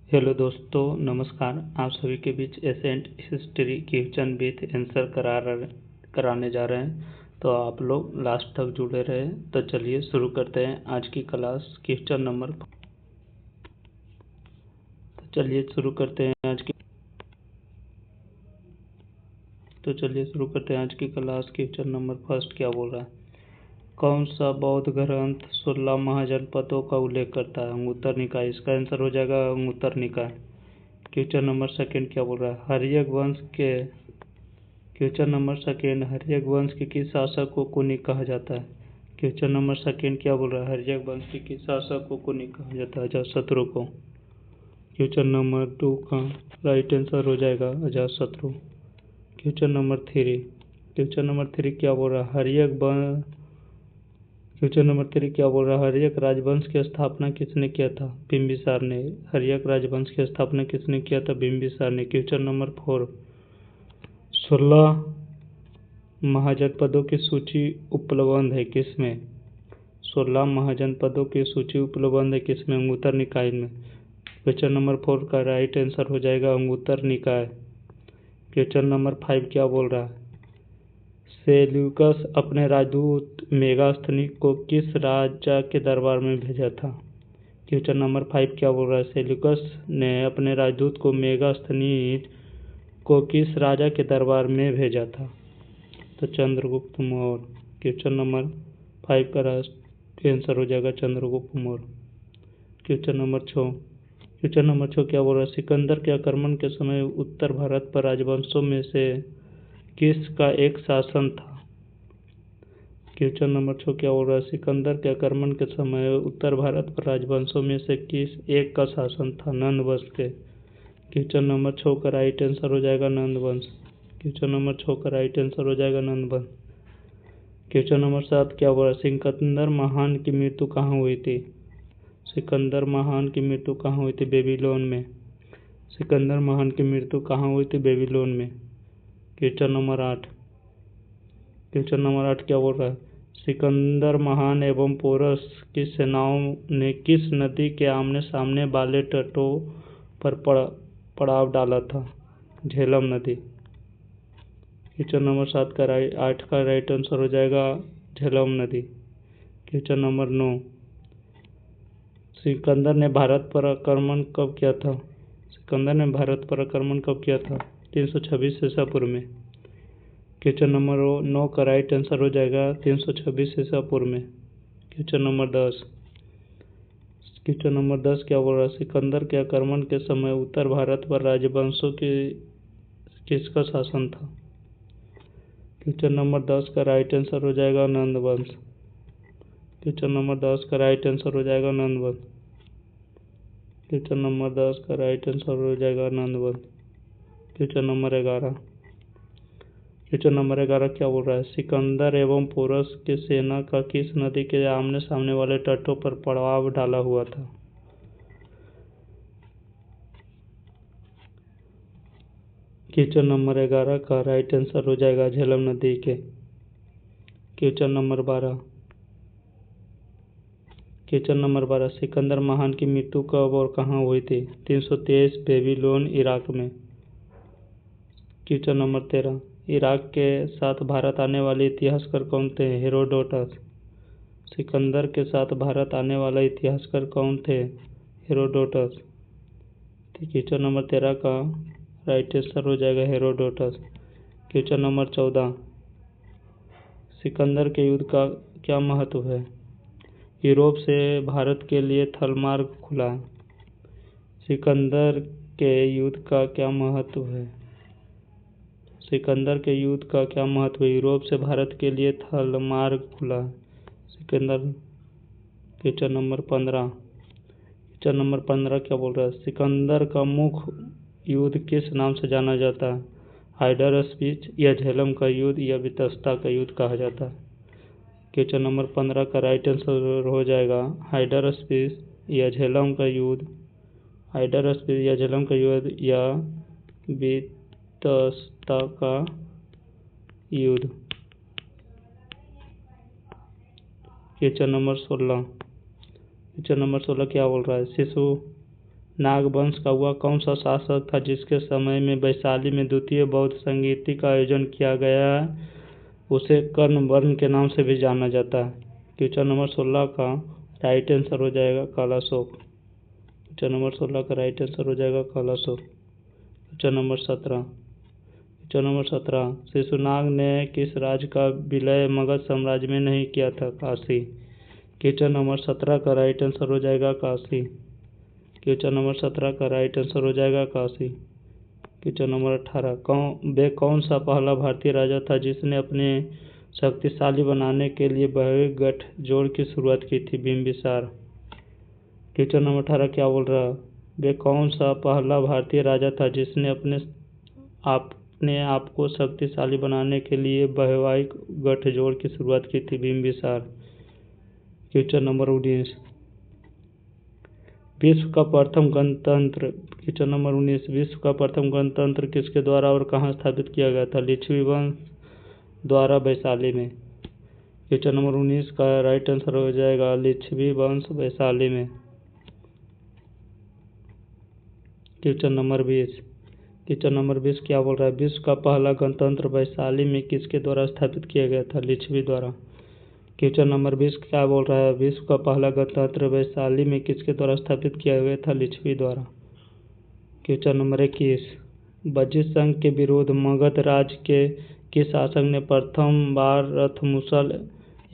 Hello दोस्तों, नमस्कार। आप सभी के बीच ancient history question with answer कराने जा रहे हैं। तो आप लोग लास्ट तक जुड़े रहे। तो चलिए शुरू करते हैं आज की क्लास। क्वेश्चन नंबर तो चलिए शुरू करते हैं आज की तो चलिए शुरू करते हैं आज की क्लास। क्वेश्चन नंबर फर्स्ट क्या बोल रहा है? कौन सा बौद्ध ग्रंथ 16 महाजनपदों का उल्लेख करता है? अंगुत्तर निकाय। इसका आंसर हो जाएगा अंगुत्तर निकाय। क्वेश्चन नंबर सेकंड क्या बोल रहा है? क्वेश्चन नंबर सेकेंड, हर्यक वंश के किस शासक को कुनिक कहा जाता है? क्वेश्चन नंबर सेकेंड क्या बोल रहा है? हर्यक वंश के किस शासक को कुनिक कहा जाता है? अजातशत्रु को। क्वेश्चन नंबर 2 का राइट आंसर हो जाएगा अजातशत्रु। क्वेश्चन नंबर थ्री क्या बोल रहा है? क्वेश्चन नंबर 3 क्या बोल रहा है? हर्यक राजवंश की स्थापना किसने किया था? बिंबिसार ने। हर्यक राजवंश की स्थापना किसने किया था? बिंबिसार ने। क्वेश्चन नंबर 4, 16 महाजनपदों की सूची उपलब्ध है किसमें? 16 महाजनपदों की सूची उपलब्ध है किसमें? अंगुत्तर निकाय में। क्वेश्चन नंबर 4 का राइट आंसर हो जाएगा अंगुत्तर निकाय। क्वेश्चन नंबर 5 क्या बोल रहा है? सेल्यूकस अपने राजदूत मेगास्थनीज को किस राजा के दरबार में भेजा था? क्वेश्चन नंबर 5 क्या बोल रहा है? सेल्यूकस ने अपने राजदूत को मेगास्थनीज को किस राजा के दरबार में भेजा था? तो चंद्रगुप्त मौर्य। क्वेश्चन नंबर 5 का आंसर हो जाएगा चंद्रगुप्त मौर्य। क्वेश्चन नंबर 6 क्या बोल रहा है? सिकंदर के आक्रमण के समय उत्तर भारत पर राजवंशों में से किसका एक शासन था? क्वेश्चन नंबर 6 क्या बोल रहा है? सिकंदर के आक्रमण के समय उत्तर भारत पर राजवंशों में से किस एक का शासन था? नंद वंश के। क्वेश्चन नंबर 6 का राइट आंसर हो जाएगा नंद वंश। क्वेश्चन नंबर 6 का राइट आंसर हो जाएगा नंद वंश। क्वेश्चन नंबर 7 क्या बोला? सिकंदर महान की मृत्यु कहाँ हुई थी? सिकंदर महान की मृत्यु कहाँ हुई थी? बेबीलोन में। सिकंदर महान की मृत्यु कहाँ हुई थी? बेबीलोन में। क्वेश्चन नंबर 8 क्या बोल रहा है? सिकंदर महान एवं पोरस की सेनाओं ने किस नदी के आमने सामने वाले तटों पर पड़ाव डाला था? झेलम नदी। क्वेश्चन नंबर 8 का राइट आंसर हो जाएगा झेलम नदी। क्वेश्चन नंबर 9, सिकंदर ने भारत पर आक्रमण कब किया था? सिकंदर ने भारत पर आक्रमण कब किया था? 326 ईसा पूर्व में। क्वेश्चन नंबर 9 का राइट आंसर हो जाएगा 326 ईसा पूर्व में। क्वेश्चन नंबर 10 क्या बोल रहा है? सिकंदर के आक्रमण के समय उत्तर भारत पर राजवंशों की किसका शासन था? क्वेश्चन नंबर 10 का राइट आंसर हो जाएगा नंद वंश। क्वेश्चन नंबर 10 का राइट आंसर हो जाएगा नंद वंश। क्वेश्चन नंबर 10 का राइट आंसर हो जाएगा नंद वंश। क्वेश्चन नंबर 11 क्या बोल रहा है? सिकंदर एवं पोरस की सेना का किस नदी के आमने सामने वाले तटों पर पड़ाव डाला हुआ था? क्वेश्चन नंबर 11 का राइट आंसर हो जाएगा झेलम नदी के। क्वेश्चन नंबर 12, सिकंदर महान की मृत्यु कब और कहाँ हुई थी? 323 बेबीलोन, इराक में। क्वेश्चन नंबर 13, इराक के साथ भारत आने वाले इतिहासकार कौन थे? हेरोडोटस। सिकंदर के साथ भारत आने वाला इतिहासकार कौन थे? हेरोडोटस। क्वेश्चन नंबर 13 का राइट आंसर हो जाएगा हेरोडोटस। क्वेश्चन नंबर 14, सिकंदर के युद्ध का क्या महत्व है? यूरोप से भारत के लिए थल मार्ग खुला। सिकंदर के युद्ध का क्या महत्व है? सिकंदर के युद्ध का क्या महत्व है? यूरोप से भारत के लिए थल मार्ग खुला। सिकंदर। क्वेश्चन नंबर 15 क्या बोल रहा है? सिकंदर का मुख्य युद्ध किस नाम से जाना जाता है? हाइडर स्पीच या झेलम का युद्ध या वितस्ता का युद्ध कहा जाता है? क्वेश्चन नंबर 15 का राइट आंसर हो जाएगा हाइडर स्पीच या झेलम का युद्ध। हाइडर स्पीच या झेलम का युद्ध या वितस्ता का युद्ध। क्वेश्चन नंबर 16 क्या बोल रहा है? नागवंश का वह कौन सा शासक था जिसके समय में वैशाली में द्वितीय बौद्ध संगीति का आयोजन किया गया? उसे कर्णवर्ण के नाम से भी जाना जाता है। क्वेश्चन नंबर 16 का राइट आंसर हो जाएगा कालाशोक। क्वेश्चन नंबर 16 का राइट आंसर हो जाएगा कालाशोक। क्वेश्चन नंबर 17 शिशुनाग ने किस राज्य का विलय मगध साम्राज्य में नहीं किया था? काशी। क्वेश्चन नंबर 17 का राइट आंसर हो जाएगा काशी। क्वेश्चन नंबर 17 का राइट आंसर हो जाएगा काशी। क्वेश्चन नंबर 18 वे कौन सा पहला भारतीय राजा था जिसने अपने शक्तिशाली बनाने के लिए वैश्विक गठजोड़ की शुरुआत की थी? बिंबिसार। क्वेश्चन नंबर 18 क्या बोल रहा है? वे कौन सा पहला भारतीय राजा था जिसने अपने आप को शक्तिशाली बनाने के लिए वैश्विक गठजोड़ की शुरुआत की थी? बिंबिसार। क्वेश्चन नंबर 19 विश्व का प्रथम गणतंत्र। क्वेश्चन नंबर 19 विश्व का प्रथम गणतंत्र किसके द्वारा और कहाँ स्थापित किया गया था? लिच्छवी वंश द्वारा वैशाली में। क्वेश्चन नंबर 19 का राइट आंसर हो जाएगा लिच्छवी वंश वैशाली में। क्वेश्चन नंबर 20 क्या बोल रहा है? विश्व का पहला गणतंत्र वैशाली में किसके द्वारा स्थापित किया गया था? लिच्छवी द्वारा। क्वेश्चन नंबर 20 क्या बोल रहा है? विश्व का पहला गणतंत्र वैशाली में किसके द्वारा स्थापित किया गया था? लिच्छवी द्वारा। क्वेश्चन नंबर 21 वज्जित संघ के विरुद्ध मगध राज्य के किस शासक ने प्रथम बार रथ मुसल,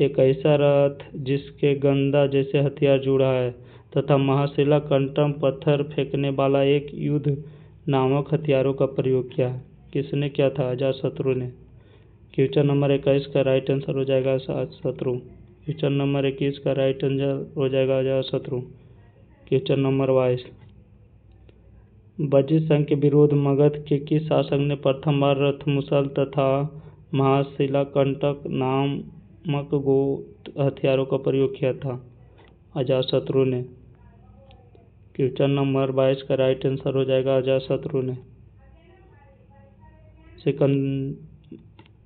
एक ऐसा रथ जिसके गंदा जैसे हथियार जुड़ा है, तथा महाशिला कंटम पत्थर फेंकने वाला एक युद्ध नामक हथियारों का प्रयोग किया है? किसने किया था? अजातशत्रु ने। क्वेश्चन नंबर 21 का राइट आंसर हो जाएगा अजातशत्रु। क्वेश्चन नंबर 21 का राइट आंसर हो जाएगा अजातशत्रु। क्वेश्चन नंबर 22 वज्जित संघ के विरुद्ध मगध के किस शासक ने प्रथम बार रथ मुसल तथा महाशिलाकंटक नामक हथियारों का प्रयोग किया था? अजातशत्रु ने। क्वेश्चन नंबर 22 का राइट आंसर हो जाएगा अजातशत्रु ने।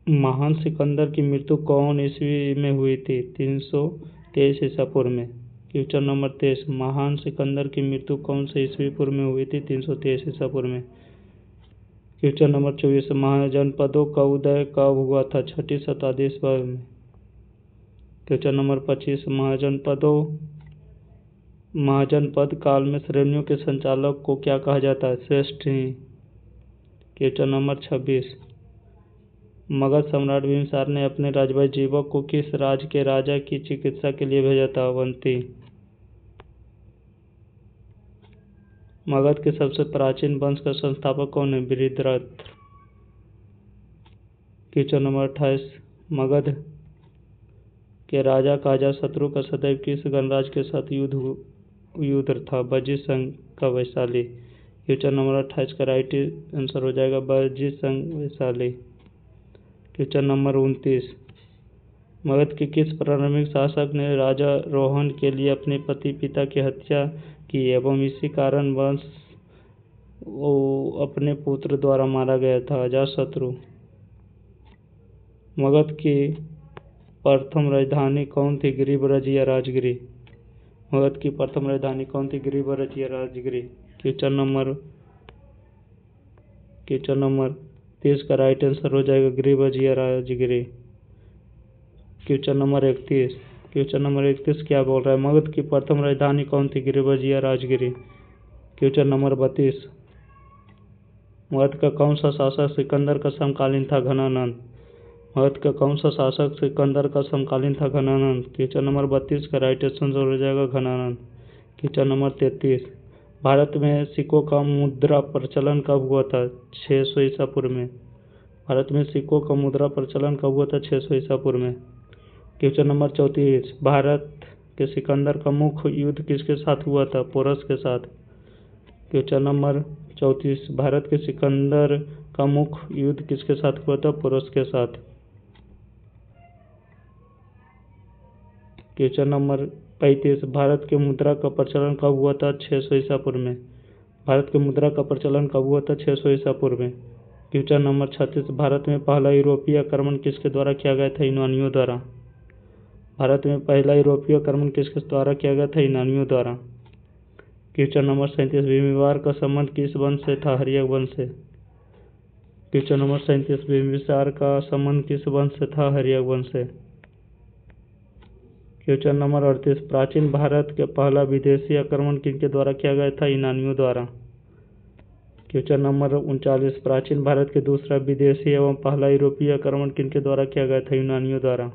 महान सिकंदर की मृत्यु कौन ईस्वी में हुई थी? 323 ईसा पूर्व में। क्वेश्चन नंबर 23 महान सिकंदर की मृत्यु कौन से ईस्वी पूर्व में हुई थी? 323 ईसा पूर्व में। क्वेश्चन नंबर 24 महाजनपदों का उदय कब हुआ था? 6ठी शताब्दी ईसा में। क्वेश्चन नंबर 25 महाजनपद काल में श्रेणियों के संचालक को क्या कहा जाता है? श्रेष्ठी। क्वेश्चन नंबर 26 मगध सम्राट बिंबिसार ने अपने राजभाई जीवक को किस राज्य के राजा की चिकित्सा के लिए भेजा था? अवंती। मगध के सबसे प्राचीन वंश का संस्थापक कौन है? बृहद्रथ। क्वेश्चन नंबर 28 मगध के राजा का अजातशत्रु का सदैव किस गणराज्य के साथ युद्ध था? वज्जित संघ का वैशाली। क्वेश्चन नंबर 28 का राइट आंसर हो जाएगा वज्जित संघ वैशाली। क्वेश्चन नंबर 29 मगध के किस प्रारंभिक शासक ने राजारोहण के लिए अपने पिता की हत्या की एवं इसी कारण वंश अपने पुत्र द्वारा मारा गया था? अजातशत्रु। मगध की प्रथम राजधानी कौन थी? गिरिब्रज या राजगिरी? मगध की प्रथम राजधानी कौन थी? गिरिब्रज या राजगिरी? क्वेश्चन नंबर 30 का राइट आंसर हो जाएगा गिरिब्रज या राजगिरी। क्वेश्चन नंबर 31 क्या बोल रहा है? मगध की प्रथम राजधानी कौन थी? गिरिब्रज या राजगिरी? क्वेश्चन नंबर 32 मगध का कौन सा शासक सिकंदर का समकालीन था? घनानंद। मगध का कौन सा शासक सिकंदर का समकालीन था? घनानंद। क्वेश्चन नंबर 32 का राइट आंसर हो जाएगा घनानंद। क्वेश्चन नंबर 33 भारत में सिक्कों का मुद्रा प्रचलन कब हुआ था? 600 ईसा पूर्व में। भारत में सिक्कों का मुद्रा प्रचलन कब हुआ था? 600 ईसा पूर्व में। क्वेश्चन नंबर 34 भारत के सिकंदर का मुख्य युद्ध किसके साथ हुआ था? पोरस के साथ। क्वेश्चन नंबर 34 भारत के सिकंदर का मुख्य युद्ध किसके साथ हुआ था? पोरस के साथ। क्वेश्चन नंबर 35 भारत के मुद्रा का प्रचलन कब हुआ था? 600 ईसा पूर्व में। भारत के मुद्रा का प्रचलन कब हुआ था? 600 ईसा पूर्व में। क्वेश्चन नंबर 36 भारत में पहला यूरोपीय आक्रमण किसके द्वारा किया गया था? यूनानियों द्वारा। भारत में पहला यूरोपीय आक्रमण किसके द्वारा किया गया था? यूनानियों द्वारा। क्वेश्चन नंबर 37, बिंबिसार का संबंध किस वंश से था? हर्यक वंश से। क्वेश्चन नंबर 37, बिंबिसार का संबंध किस वंश से था? हर्यक वंश से। क्वेश्चन नंबर 38, प्राचीन भारत के पहला विदेशी आक्रमण किनके द्वारा किया गया था? यूनानियों द्वारा। क्वेश्चन नंबर 39, प्राचीन भारत के दूसरा विदेशी एवं पहला यूरोपीय आक्रमण किनके द्वारा किया गया था? यूनानियों द्वारा।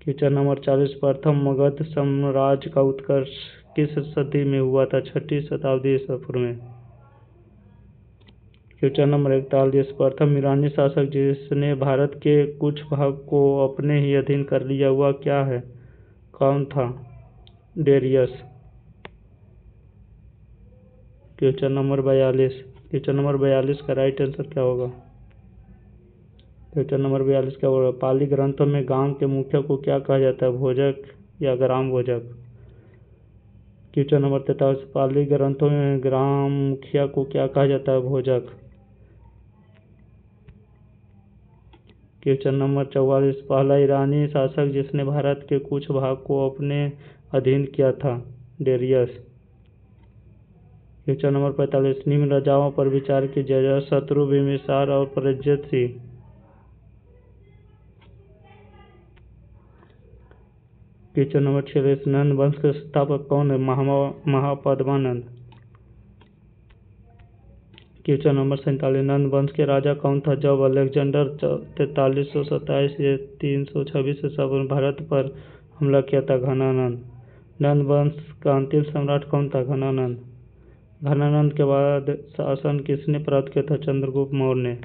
क्वेश्चन नंबर 40, प्रथम मगध साम्राज्य का उत्कर्ष किस सदी में हुआ था? 6वीं शताब्दी ईसा पूर्व में। क्वेश्चन नंबर 41, प्रथम ईरानी शासक जिसने भारत के कुछ भाग को अपने ही अधीन कर लिया हुआ क्या है? कौन था? डेरियस। क्वेश्चन नंबर 42 का राइट आंसर क्या होगा? क्वेश्चन नंबर 42 क्या होगा? पाली ग्रंथों में गांव के मुखिया को क्या कहा जाता है? भोजक या ग्राम भोजक। क्वेश्चन नंबर 43, पाली ग्रंथों में ग्राम मुखिया को क्या कहा जाता है? भोजक। क्वेश्चन नंबर 44, पहला ईरानी शासक जिसने भारत के कुछ भाग को अपने अधीन किया था? डेरियस। क्वेश्चन नंबर 45, निम्न राजाओं पर विचार कीजिए: अजातशत्रु, बिंबिसार और प्रसेनजित सिंह। क्वेश्चन नंबर 46, नंद वंश के संस्थापक कौन है? महापद्मानंद। क्वेश्चन नंबर 47, नंद वंश के राजा कौन था जब अलेक्जेंडर 4327 से 326 ईसा पूर्व भारत पर हमला किया था? घनानंद। नंद वंश का अंतिम सम्राट कौन था? घनानंद। घनानंद के बाद शासन किसने प्राप्त किया था? चंद्रगुप्त मौर्य ने।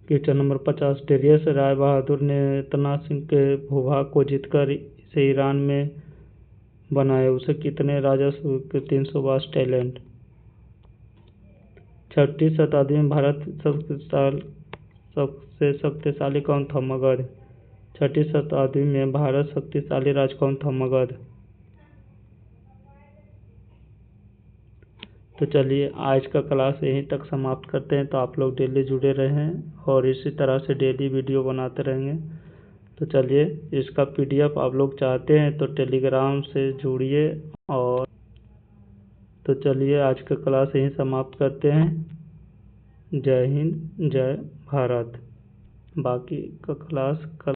Question number 50, Darius Rai Bahadur ने तना सिंह के भूभाग को जीतकर इसे ईरान में बनाया, उसे कितने राजस्व के 322 टैलेंट। 6वीं शताब्दी में भारत सबसे शक्तिशाली कौन था? मगध। 6वीं शताब्दी में भारत शक्तिशाली राज्य कौन था? मगध। तो चलिए आज का क्लास यहीं तक समाप्त करते हैं। तो आप लोग डेली जुड़े रहें और इसी तरह से डेली वीडियो बनाते रहेंगे। तो चलिए, इसका PDF आप लोग चाहते हैं तो टेलीग्राम से जुड़िए। और तो चलिए आज का क्लास यहीं समाप्त करते हैं। जय हिंद, जय भारत। बाकी का क्लास कल